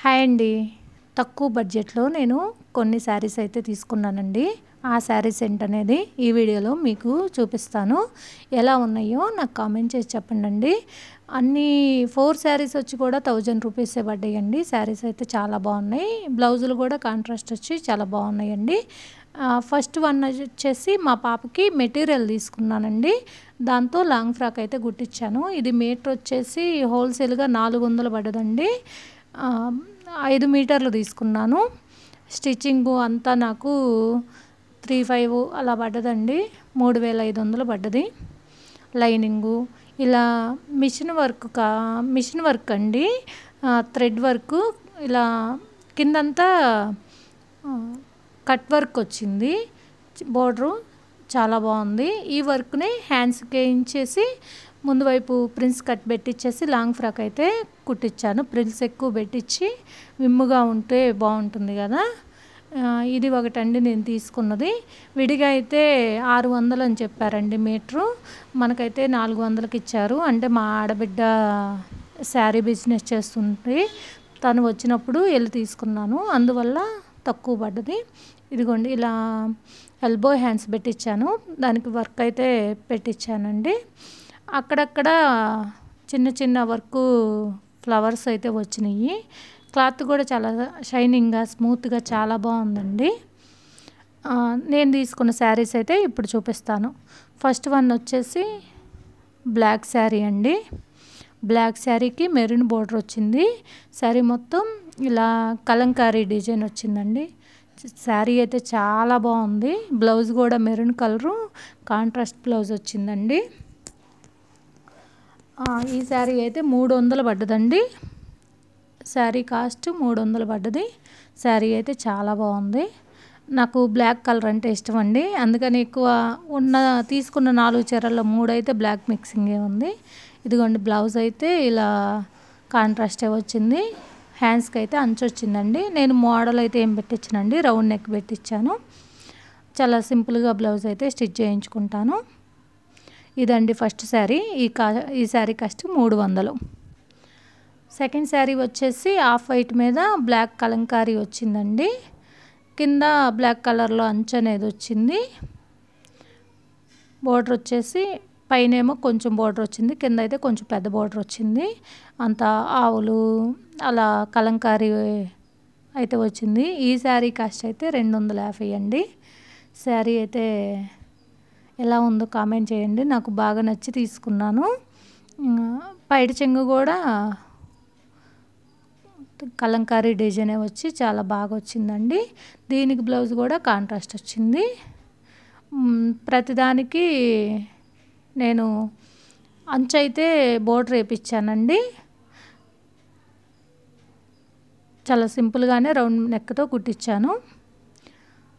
Hi అండి. తక్కువ బడ్జెట్లో నేను కొన్ని శారీస్ అయితే తీసుకున్నానండి. ఆ శారీస్ ఏంటనేది ఈ వీడియోలో మీకు చూపిస్తాను. ఎలా ఉన్నాయో నాకు కామెంట్ చేసి చెప్పండి. అన్ని 4 శారీస్ వచ్చి కూడా 1000 రూపీసే పడ్డాయండి. శారీస్ అయితే చాలా బాగున్నాయి. బ్లౌజులు కూడా కాంట్రాస్ట్ వచ్చి చాలా బాగున్నాయండి. ఫస్ట్ వన్ వచ్చేసి మా పాపకి మెటీరియల్ తీసుకున్నానండి. దాంతో లాంగ్ ఫ్రాక్ అయితే కుట్టించాను. ఇది మీటర్ వచ్చేసి హోల్సేల్గా 400 పడ్డదండి. 5 మీటర్లు తీసుకున్నాను. స్టిచ్చింగ్ అంతా నాకు 35 అలా పడ్డదండి. 3500 పడ్డది. లైనింగు ఇలా మిషన్ వర్క్ అండి. థ్రెడ్ వర్క్ ఇలా కిందంతా కట్ వర్క్ వచ్చింది. బోర్డరు చాలా బాగుంది. ఈ వర్క్ని హ్యాండ్స్కి వేయించేసి ముందు వైపు ప్రిన్స్ కట్ పెట్టించేసి లాంగ్ ఫ్రాక్ అయితే కుట్టించాను. ప్రిన్స్ ఎక్కువ పెట్టించి విమ్ముగా ఉంటే బాగుంటుంది కదా. ఇది ఒకటండి నేను తీసుకున్నది. విడిగా అయితే 600 అని చెప్పారండి మీటరు. మనకైతే 400కి ఇచ్చారు. అంటే మా ఆడబిడ్డ శారీ బిజినెస్ చేస్తుంది. తను వచ్చినప్పుడు వెళ్ళి తీసుకున్నాను. అందువల్ల తక్కువ పడ్డది. ఇదిగోండి ఇలా ఎల్బో హ్యాండ్స్ పెట్టించాను. దానికి వర్క్ అయితే పెట్టించానండి. అక్కడక్కడ చిన్న చిన్న వర్క్ ఫ్లవర్స్ అయితే వచ్చినాయి. క్లాత్ కూడా చాలా షైనింగ్గా స్మూత్గా చాలా బాగుందండి. నేను తీసుకున్న శారీస్ అయితే ఇప్పుడు చూపిస్తాను. ఫస్ట్ వన్ వచ్చేసి బ్లాక్ శారీ అండి. బ్లాక్ శారీకి మెరూన్ బోర్డర్ వచ్చింది. శారీ మొత్తం ఇలా కలంకారీ డిజైన్ వచ్చిందండి. శారీ అయితే చాలా బాగుంది. బ్లౌజ్ కూడా మెరూన్ కలరు కాంట్రాస్ట్ బ్లౌజ్ వచ్చిందండి. ఈ శారీ అయితే 300 పడ్డదండి. శారీ కాస్ట్ 300 పడ్డది. శారీ అయితే చాలా బాగుంది. నాకు బ్లాక్ కలర్ అంటే ఇష్టం అండి. అందుకని ఎక్కువ తీసుకున్న 4 చీరల్లో 3 అయితే బ్లాక్ మిక్సింగే ఉంది. ఇదిగోండి బ్లౌజ్ అయితే ఇలా కాంట్రాస్టే వచ్చింది. హ్యాండ్స్కి అయితే అంచు వచ్చిందండి. నేను మోడల్ అయితే ఏం పెట్టించానండి, రౌండ్ నెక్ పెట్టించాను. చాలా సింపుల్గా బ్లౌజ్ అయితే స్టిచ్ చేయించుకుంటాను. ఇదండి ఫస్ట్ శారీ. ఈ శారీ కాస్ట్ 300. సెకండ్ శారీ వచ్చేసి ఆఫ్ వైట్ మీద బ్లాక్ కలంకారీ వచ్చిందండి. కింద బ్లాక్ కలర్లో అంచు అనేది వచ్చింది. బోర్డర్ వచ్చేసి పైనేమో కొంచెం బోర్డర్ వచ్చింది, కింద అయితే కొంచెం పెద్ద బోర్డర్ వచ్చింది. అంతా ఆవులు అలా కలంకారీ అయితే వచ్చింది. ఈ శారీ కాస్ట్ అయితే 250 అండి. శారీ అయితే ఎలా ఉందో కామెంట్ చేయండి. నాకు బాగా నచ్చి తీసుకున్నాను. పైట చెంగు కూడా కలంకారీ డిజైనే వచ్చి చాలా బాగా వచ్చిందండి. దీనికి బ్లౌజ్ కూడా కాంట్రాస్ట్ వచ్చింది. ప్రతిదానికి నేను అంచు అయితే బోర్డర్ వేయించానండి. చాలా సింపుల్గానే రౌండ్ నెక్తో కుట్టించాను.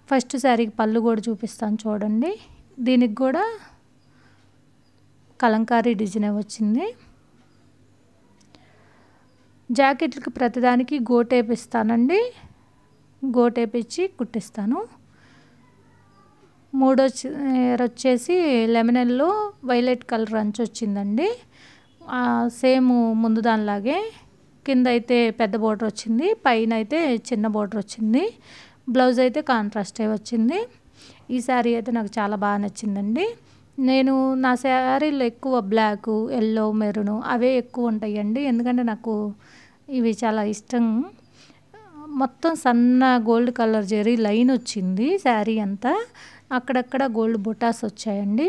ఫస్ట్ శారీకి పళ్ళు కూడా చూపిస్తాను చూడండి. దీనికి కూడా కలంకారీ డిజైన్ వచ్చింది. జాకెట్లకి ప్రతిదానికి గోటేపిస్తానండి. గోటేపించి కుట్టిస్తాను. మూడో చీర వచ్చేసి లెమన్ ఎల్లో వైలెట్ కలర్ అంచు వచ్చిందండి. సేమ్ ముందు దానిలాగే కింద అయితే పెద్ద బోర్డర్ వచ్చింది, పైన అయితే చిన్న బోర్డర్ వచ్చింది. బ్లౌజ్ అయితే కాంట్రాస్టే వచ్చింది. ఈ శారీ అయితే నాకు చాలా బాగా నచ్చిందండి. నేను నా శారీలో ఎక్కువ బ్లాక్, ఎల్లో, మెరూన్ అవే ఎక్కువ ఉంటాయండి. ఎందుకంటే నాకు ఇవి చాలా ఇష్టం. మొత్తం సన్న గోల్డ్ కలర్ జరీ లైన్ వచ్చింది శారీ అంతా. అక్కడక్కడ గోల్డ్ బుటాస్ వచ్చాయండి.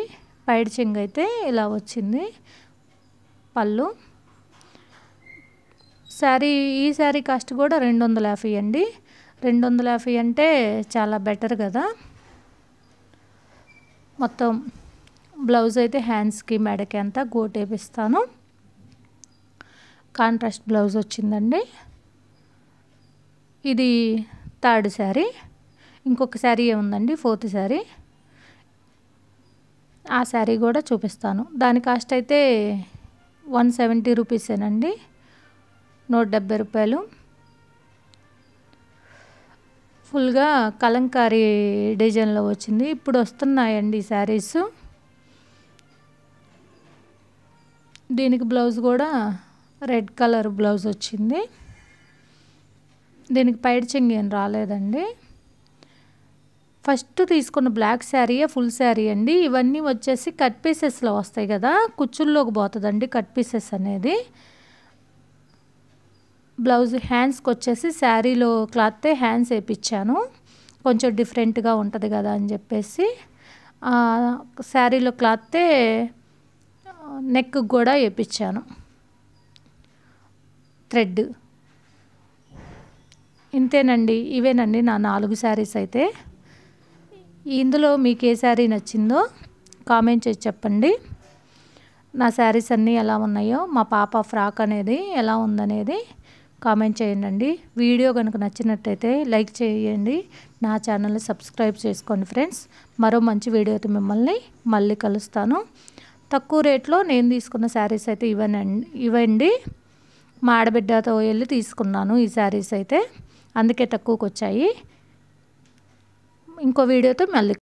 పైడ చెంగు అయితే ఇలా వచ్చింది. పళ్ళు ఈ శారీ కాస్ట్ కూడా 250 అండి. 250 అంటే చాలా బెటర్ కదా. మొత్తం బ్లౌజ్ అయితే హ్యాండ్స్కి మెడకి అంతా గోటేపిస్తాను. కాంట్రాస్ట్ బ్లౌజ్ వచ్చిందండి. ఇది థర్డ్ శారీ. ఇంకొక శారీ ఏముందండి, ఫోర్త్ శారీ. ఆ శారీ కూడా చూపిస్తాను. దాని కాస్ట్ అయితే 170 రూపీసేనండి. 170 రూపాయలు. ఫుల్గా కలంకారీ డిజైన్లో వచ్చింది. ఇప్పుడు వస్తున్నాయండి ఈ శారీస్. దీనికి బ్లౌజ్ కూడా రెడ్ కలర్ బ్లౌజ్ వచ్చింది. దీనికి పైడి చెంగు ఏం రాలేదండి. ఫస్ట్ తీసుకున్న బ్లాక్ శారీయే ఫుల్ శారీ అండి. ఇవన్నీ వచ్చేసి కట్ పీసెస్లో వస్తాయి కదా, కుచ్చుల్లోకి పోతుందండి కట్ పీసెస్ అనేది. బ్లౌజ్ హ్యాండ్స్కి వచ్చేసి శారీలో క్లాత్తే హ్యాండ్స్ వేయించాను, కొంచెం డిఫరెంట్గా ఉంటుంది కదా అని చెప్పేసి. శారీలో క్లాత్తే నెక్ కూడా వేయించాను థ్రెడ్. ఇంతేనండి, ఇవేనండి నా 4 శారీస్ అయితే. ఇందులో మీకు ఏ శారీ నచ్చిందో కామెంట్ చేసి చెప్పండి. నా శారీస్ అన్నీ ఎలా ఉన్నాయో, మా పాప ఫ్రాక్ అనేది ఎలా ఉందనేది కామెంట్ చేయండి. వీడియో కనుక నచ్చినట్టయితే లైక్ చేయండి, నా ఛానల్ని సబ్స్క్రైబ్ చేసుకోండి ఫ్రెండ్స్. మరో మంచి వీడియోతో మిమ్మల్ని మళ్ళీ కలుస్తాను. తక్కువ రేట్లో నేను తీసుకున్న శారీస్ అయితే ఇవండి. మా ఆడబిడ్డతో వెళ్ళి తీసుకున్నాను ఈ శారీస్ అయితే, అందుకే తక్కువకి వచ్చాయి. ఇంకో వీడియోతో మళ్ళీ